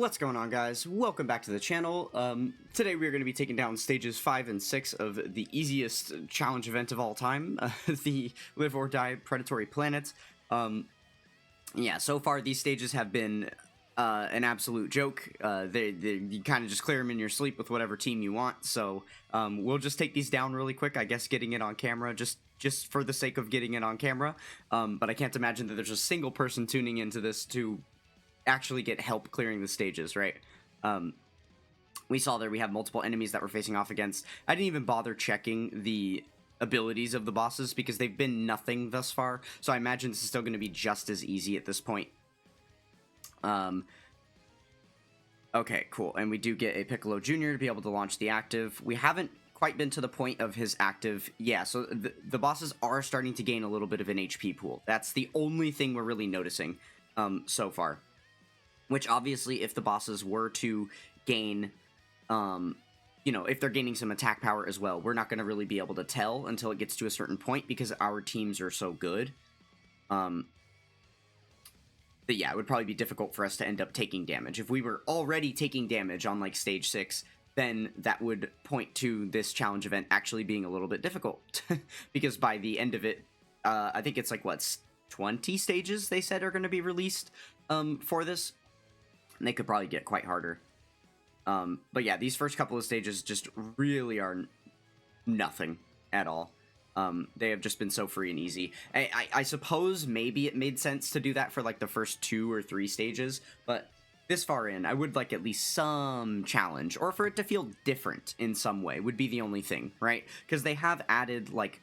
What's going on, guys? Welcome back to the channel. Today we're going to be taking down stages 5 and 6 of the easiest challenge event of all time, the Live or Die Predatory Planet. Yeah, so far these stages have been an absolute joke. You kind of just clear them in your sleep with whatever team you want, so we'll just take these down really quick, I guess getting it on camera, just for the sake of getting it on camera. But I can't imagine that there's a single person tuning into this to actually get help clearing the stages, right? We saw there we have multiple enemies that we're facing off against. I didn't even bother checking the abilities of the bosses because they've been nothing thus far, so I imagine this is still going to be just as easy at this point. Okay, cool, and we do get a Piccolo Jr. to be able to launch the active. We haven't quite been to the point of his active. Yeah, so the bosses are starting to gain a little bit of an HP pool. That's the only thing we're really noticing so far. Which obviously, if the bosses were to gain, you know, if they're gaining some attack power as well, we're not going to really be able to tell until it gets to a certain point because our teams are so good. But yeah, it would probably be difficult for us to end up taking damage. If we were already taking damage on, like, stage 6, then that would point to this challenge event actually being a little bit difficult. Because by the end of it, I think it's like, what, 20 stages they said are going to be released for this. And they could probably get quite harder. But yeah, these first couple of stages just really are nothing at all. They have just been so free and easy. I suppose maybe it made sense to do that for like the first 2 or 3 stages, but this far in, I would like at least some challenge, or for it to feel different in some way would be the only thing, right? Because they have added, like,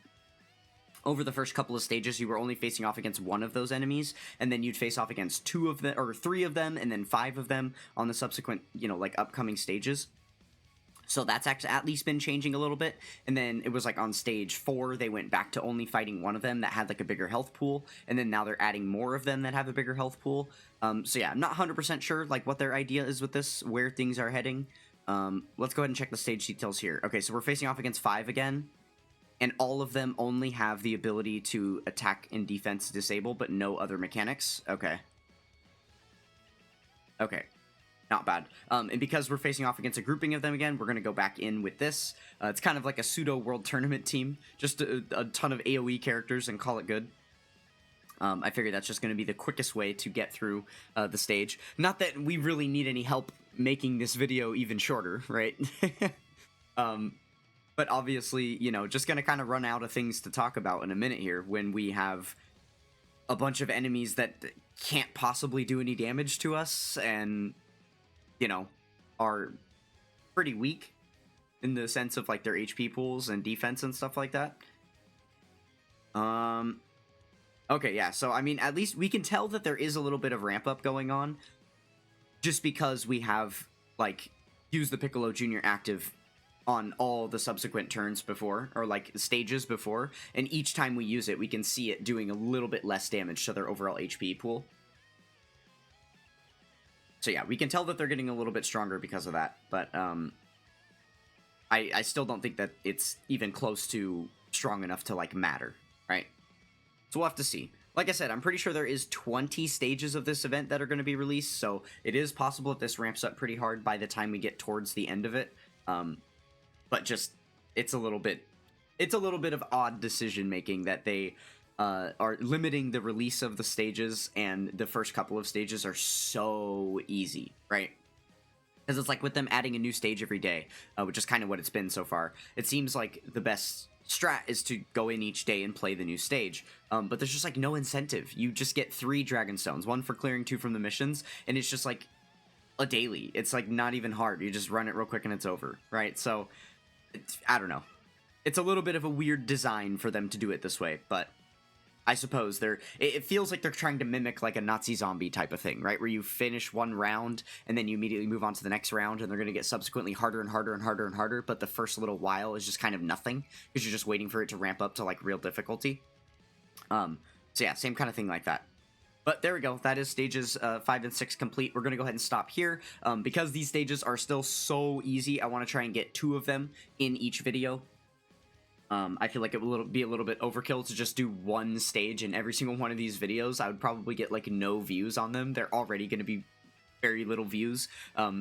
over the first couple of stages, you were only facing off against one of those enemies, and then you'd face off against 2 of them, or 3 of them, and then 5 of them on the subsequent, you know, like, upcoming stages. So that's actually at least been changing a little bit, and then it was, like, on stage 4, they went back to only fighting one of them that had, like, a bigger health pool, and then now they're adding more of them that have a bigger health pool. So yeah, I'm not 100% sure, like, what their idea is with this, where things are heading. Let's go ahead and check the stage details here. Okay, so we're facing off against 5 again. And all of them only have the ability to attack and defense disable, but no other mechanics. Okay. Okay. Not bad. And because we're facing off against a grouping of them again, we're going to go back in with this. It's kind of like a pseudo-world tournament team. Just a ton of AoE characters and call it good. I figure that's just going to be the quickest way to get through the stage. Not that we really need any help making this video even shorter, right? But obviously, you know, just going to kind of run out of things to talk about in a minute here when we have a bunch of enemies that can't possibly do any damage to us and, you know, are pretty weak in the sense of, like, their HP pools and defense and stuff like that. Okay, yeah, so, I mean, at least we can tell that there is a little bit of ramp-up going on just because we have, like, used the Piccolo Jr. active on all the subsequent turns before, or like stages before, and each time we use it, we can see it doing a little bit less damage to their overall HP pool. So yeah, we can tell that they're getting a little bit stronger because of that, but I still don't think that it's even close to strong enough to, like, matter, right? So we'll have to see. Like I said, I'm pretty sure there is 20 stages of this event that are going to be released, so it is possible that this ramps up pretty hard by the time we get towards the end of it. But just, it's a little bit of odd decision-making that they are limiting the release of the stages, and the first couple of stages are so easy, right? Because it's like with them adding a new stage every day, which is kind of what it's been so far. It seems like the best strat is to go in each day and play the new stage, but there's just, like, no incentive. You just get 3 Dragon Stones, 1 for clearing 2 from the missions, and it's just, like, a daily. It's, like, not even hard. You just run it real quick and it's over, right? So I don't know. It's a little bit of a weird design for them to do it this way, but I suppose it feels like they're trying to mimic, like, a Nazi zombie type of thing, right? Where you finish one round and then you immediately move on to the next round, and they're going to get subsequently harder and harder and harder and harder, but the first little while is just kind of nothing because you're just waiting for it to ramp up to, like, real difficulty. So yeah, same kind of thing like that. But there we go, that is stages 5 and 6 complete. We're going to go ahead and stop here. Because these stages are still so easy, I want to try and get 2 of them in each video. I feel like it will be a little bit overkill to just do one stage in every single one of these videos. I would probably get, like, no views on them. They're already going to be very little views,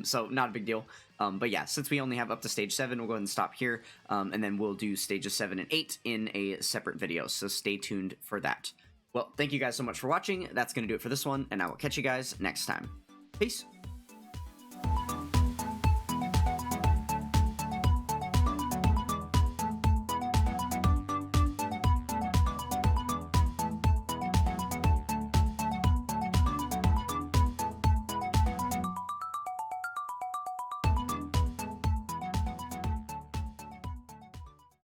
so not a big deal. But yeah, since we only have up to stage 7, we'll go ahead and stop here, and then we'll do stages 7 and 8 in a separate video, so stay tuned for that. Well, thank you guys so much for watching. That's going to do it for this one, and I will catch you guys next time. Peace!